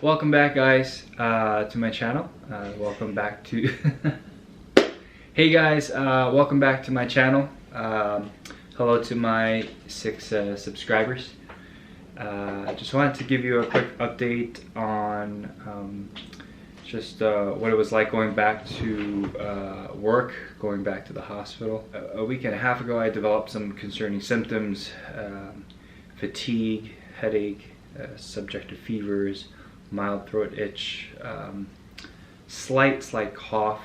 Welcome back, guys, to my channel. Welcome back to Hey guys, welcome back to my channel. Hello to my 6 subscribers. I just wanted to give you a quick update on what it was like going back to work, going back to the hospital. A week and a half ago I developed some concerning symptoms, fatigue, headache, subjective fevers, mild throat itch, slight cough,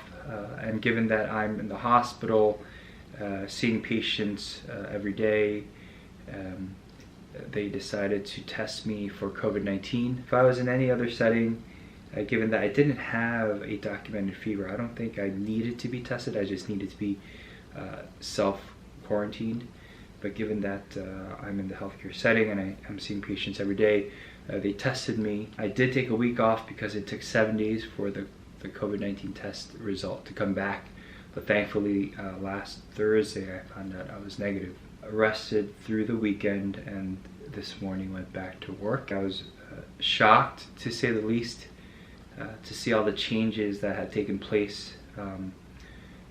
and given that I'm in the hospital seeing patients every day, they decided to test me for COVID-19. If I was in any other setting, given that I didn't have a documented fever, I don't think I needed to be tested. I just needed to be self-quarantined. But given that I'm in the healthcare setting and I'm seeing patients every day, they tested me. I did take a week off because it took 7 days for the COVID-19 test result to come back. But thankfully, last Thursday, I found out I was negative. Rested through the weekend and this morning went back to work. I was shocked, to say the least, to see all the changes that had taken place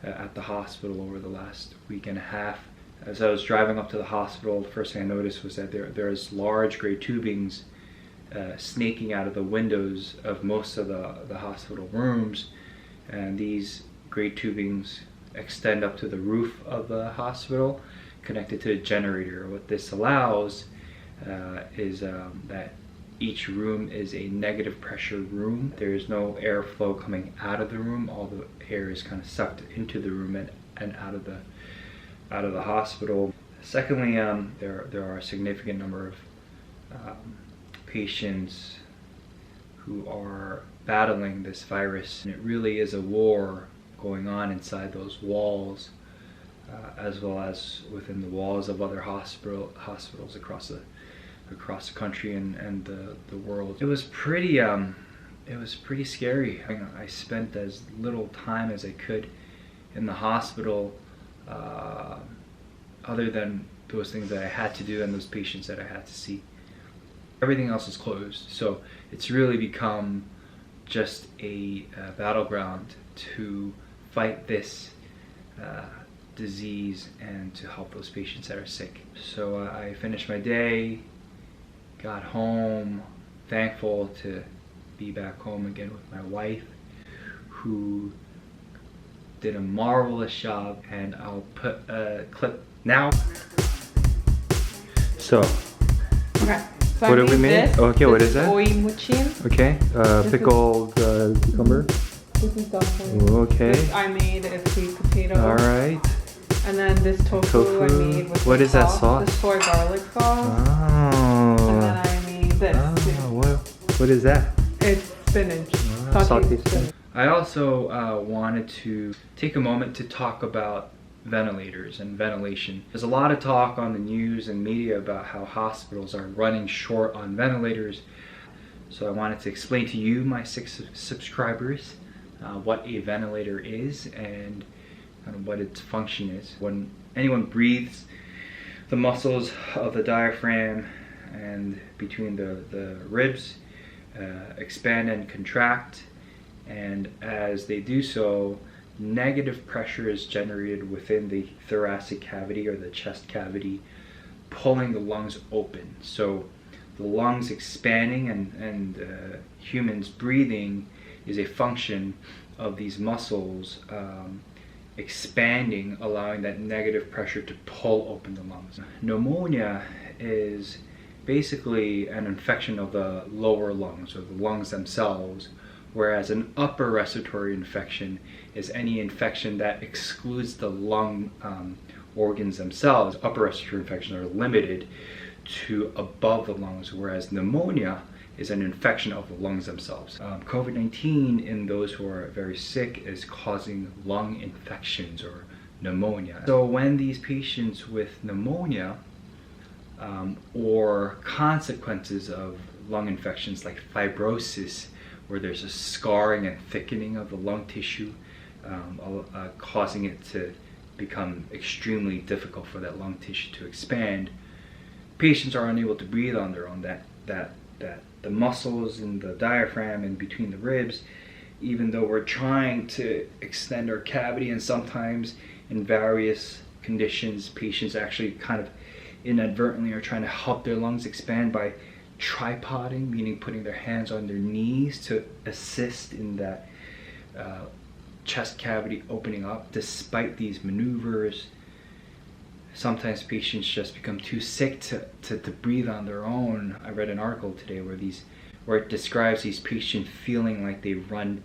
at the hospital over the last week and a half. As I was driving up to the hospital, the first thing I noticed was that there's large gray tubings snaking out of the windows of most of the hospital rooms, and these gray tubings extend up to the roof of the hospital, connected to a generator. What this allows is that each room is a negative pressure room. There is no airflow coming out of the room. All the air is kind of sucked into the room and out of the hospital. Secondly, there are a significant number of patients who are battling this virus, and it really is a war going on inside those walls, as well as within the walls of other hospitals across the country and the world. It was pretty scary. I spent as little time as I could in the hospital, other than those things that I had to do and those patients that I had to see. Everything else is closed, so it's really become just a battleground to fight this disease and to help those patients that are sick. So I finished my day, got home, thankful to be back home again with my wife, who did a marvelous job, and I'll put a clip now. So, okay. So what did we make? Okay, what is that? Okay, pickled cucumber. This is dumpling. Okay. This I made a sweet potato. Alright. And then this tofu I made with what is that sauce? The soy garlic sauce. Oh. And then I made this. Oh, what is that? It's spinach. Sauteed spinach. I also wanted to take a moment to talk about ventilators and ventilation. There's a lot of talk on the news and media about how hospitals are running short on ventilators. So I wanted to explain to you, my 6 subscribers, what a ventilator is and what its function is. When anyone breathes, the muscles of the diaphragm and between the ribs expand and contract, and as they do so, negative pressure is generated within the thoracic cavity or the chest cavity, pulling the lungs open. So the lungs expanding and humans breathing is a function of these muscles expanding, allowing that negative pressure to pull open the lungs. Pneumonia is basically an infection of the lower lungs, or the lungs themselves, whereas an upper respiratory infection is any infection that excludes the lung organs themselves. Upper respiratory infections are limited to above the lungs, whereas pneumonia is an infection of the lungs themselves. COVID-19 in those who are very sick is causing lung infections or pneumonia. So when these patients with pneumonia or consequences of lung infections like fibrosis, where there's a scarring and thickening of the lung tissue, causing it to become extremely difficult for that lung tissue to expand, patients are unable to breathe on their own. That the muscles in the diaphragm and between the ribs, even though we're trying to extend our cavity, and sometimes in various conditions patients actually kind of inadvertently are trying to help their lungs expand by tripoding, meaning putting their hands on their knees to assist in that chest cavity opening up. Despite these maneuvers, sometimes patients just become too sick to breathe on their own. I read an article today where it describes these patients feeling like they run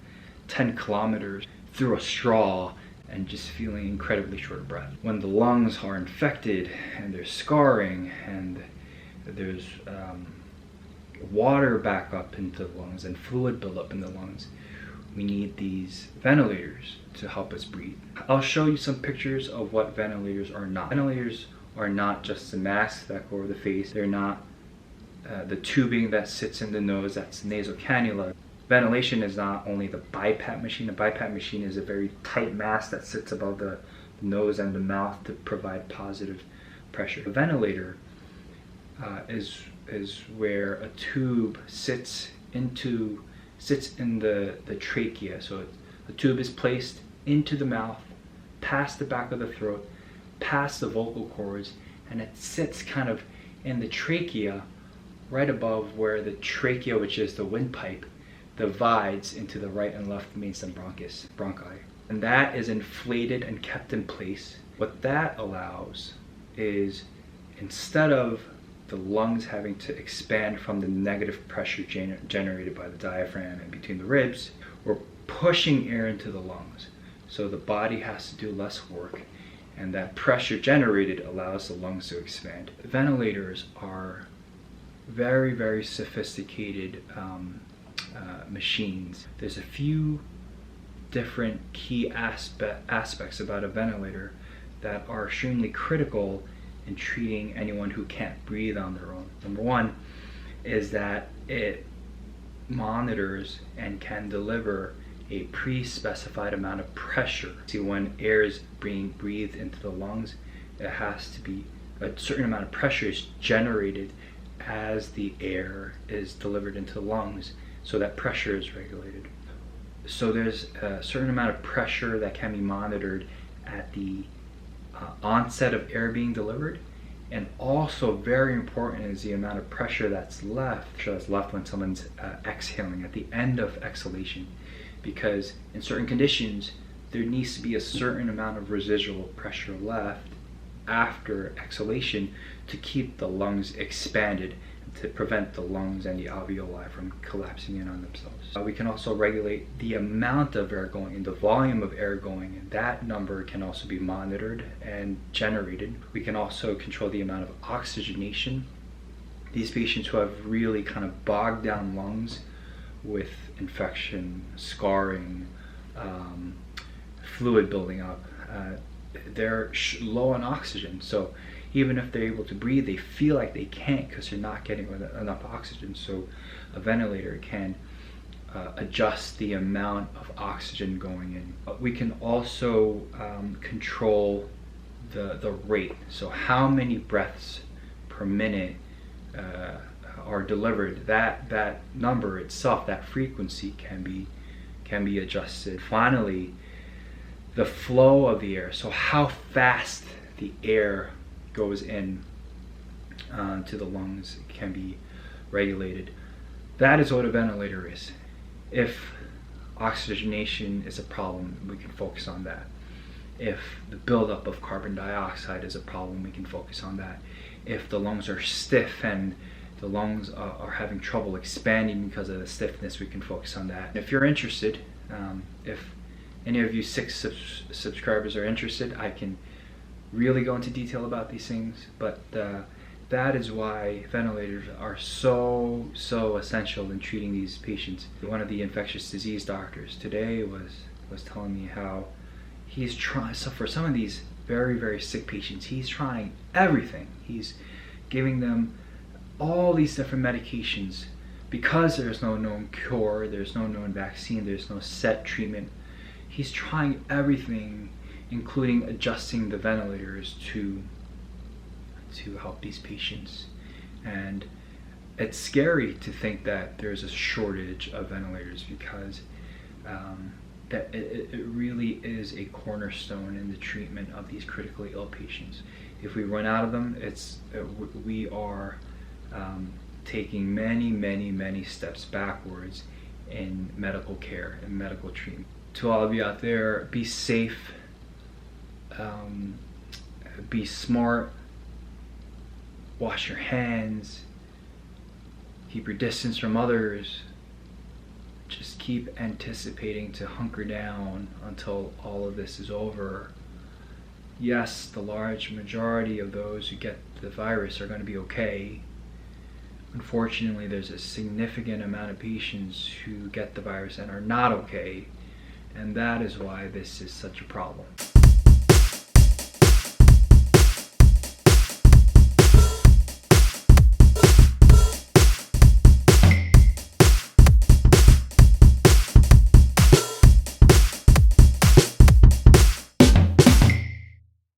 10 kilometers through a straw and just feeling incredibly short of breath. When the lungs are infected and there's scarring and there's water back up into the lungs and fluid buildup in the lungs, we need these ventilators to help us breathe. I'll show you some pictures of what ventilators are not. Ventilators are not just the masks that go over the face. They're not the tubing that sits in the nose, that's nasal cannula. Ventilation is not only the BiPAP machine. The BiPAP machine is a very tight mask that sits above the nose and the mouth to provide positive pressure. A ventilator is where a tube sits in the trachea. So the tube is placed into the mouth, past the back of the throat, past the vocal cords, and it sits kind of in the trachea, right above where the trachea, which is the windpipe, divides into the right and left main stem bronchi. And that is inflated and kept in place. What that allows is, instead of the lungs having to expand from the negative pressure generated by the diaphragm and between the ribs, we're pushing air into the lungs. So the body has to do less work, and that pressure generated allows the lungs to expand. Ventilators are very, very sophisticated machines. There's a few different key aspects about a ventilator that are extremely critical in treating anyone who can't breathe on their own. Number one is that it monitors and can deliver a pre-specified amount of pressure. See, when air is being breathed into the lungs, it has to be a certain amount of pressure is generated as the air is delivered into the lungs, so that pressure is regulated. So there's a certain amount of pressure that can be monitored at the onset of air being delivered, and also very important is the amount of pressure that's left when someone's exhaling at the end of exhalation, because in certain conditions there needs to be a certain amount of residual pressure left after exhalation to keep the lungs expanded, to prevent the lungs and the alveoli from collapsing in on themselves. We can also regulate the amount of air going and the volume of air going, and that number can also be monitored and generated. We can also control the amount of oxygenation. These patients who have really kind of bogged down lungs with infection, scarring, fluid building up, they're low on oxygen. So even if they're able to breathe, they feel like they can't because they're not getting enough oxygen. So a ventilator can adjust the amount of oxygen going in. We can also control the rate. So how many breaths per minute are delivered. That number itself, that frequency can be adjusted. Finally, the flow of the air. So how fast the air goes in to the lungs can be regulated. That is what a ventilator is. If oxygenation is a problem, we can focus on that. If the buildup of carbon dioxide is a problem, we can focus on that. If the lungs are stiff and the lungs are having trouble expanding because of the stiffness, we can focus on that. If you're interested, if any of you 6 subscribers are interested, I can really go into detail about these things, but that is why ventilators are so essential in treating these patients. One of the infectious disease doctors today was telling me how he's trying, so for some of these very sick patients, he's trying everything. He's giving them all these different medications because there's no known cure, there's no known vaccine, there's no set treatment. He's trying everything, including adjusting the ventilators to help these patients. And it's scary to think that there's a shortage of ventilators, because that it really is a cornerstone in the treatment of these critically ill patients. If we run out of them, we are taking many steps backwards in medical care and medical treatment. To all of you out there, be safe, be smart, wash your hands, keep your distance from others. Just keep anticipating to hunker down until all of this is over. Yes, the large majority of those who get the virus are going to be okay. Unfortunately, there's a significant amount of patients who get the virus and are not okay, and that is why this is such a problem.